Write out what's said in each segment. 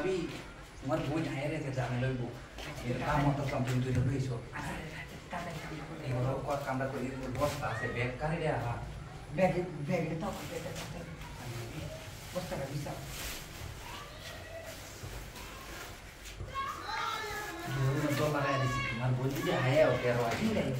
ভাবি তোমার বই নাই রেখে জানে লইব এর কাম মতো কাম তুমি দুইটা লইছো এগুলো কামটা করি বস্তা আছে ব্যাগ কারি রে হা ব্যাগে তো বস্তাটা দিছা $2 লাগাই দিছি তোমার বই যে হায়া ওকে আর আছি নাই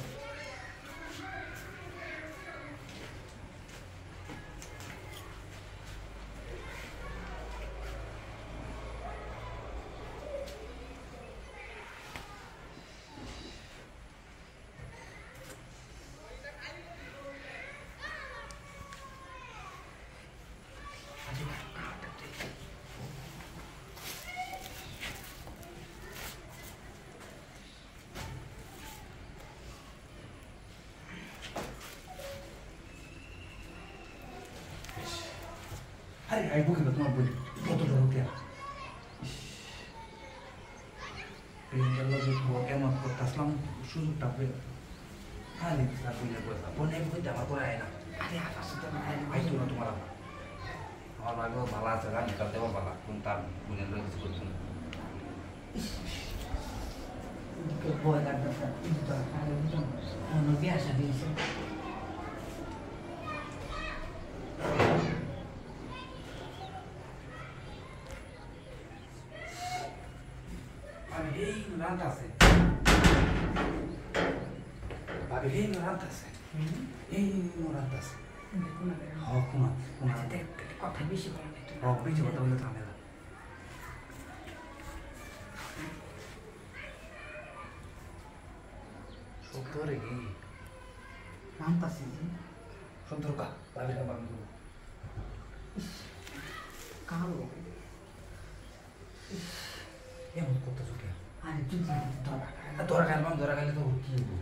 আরে আই বুকে তোমার বই কত বড় কে প্রিন্টার লগে এমন করতাম সুযোগটা পেল খালি স্যার বইলে কথা বনে বইতে আমার পড়ে আয় না আরে আকাশে তো আইতো না তোমার আমার ভাগও ভালো আছে গান নিকালতে পারবা না কোন তার বইলে লগে কিছু করছো না বই কাটতে তো আরে বুঝো অন্য বিয়াসা দিয়েছে এই রান্তা আছে ভাবি এই রান্তা আছে এই রান্তা আছে হ্যাঁ কোনা কোনা কথা বেশি বলা হ্যাঁ বেশি কথা বলে থামে না সত্তর কি রান্তাছি সত্তর কা ভাবি না ভাবি কালো এমন করতেছো কে আরে তুই ধরা খাইলে তো কি হবো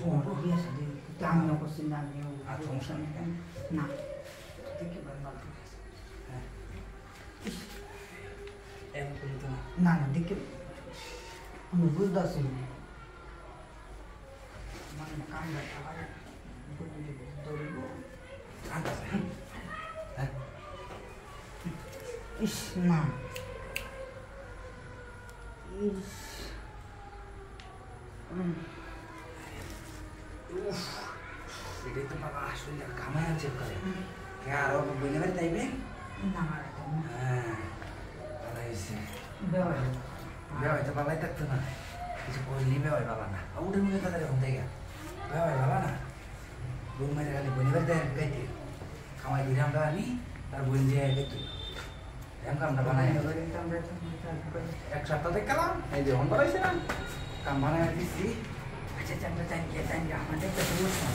অন্য বিয়াসা দিয়ে আমিও করছি না আমিও আর সমস্যা নেই না দেখে ভালো হ্যাঁ এমন করলে তো না না না দেখে আমি বুঝতে পারছি মানে কামড়া খাবার দৌড়িব রান্তা আছে হ্যাঁ ইস না ইস উফ এটাই তো বাবা আসলে কামাই আছে করে কে আরো বইলে বাড়ি তাইবে না হ্যাঁ ভালো হয়েছে বেওয়াই বেওয়াই তো বাবাই থাকতো না কিছু করলি বেওয়াই বাবা না উঠে মুখে তাদের ঘুম থেকে বেওয়াই বাবা না রুম মেরে খালি বইলে বাড়ি দেয় গাইতে কামাই ঘুরে আমরা আনি তার বই দিয়ে গাইতো এম কামটা বানাই এক সপ্তাহ থেকে গেলাম এই যে হন বাড়াইছে না কাম বানাই দিচ্ছি আচ্ছা আমরা জানি আমাদের তো সমস্যা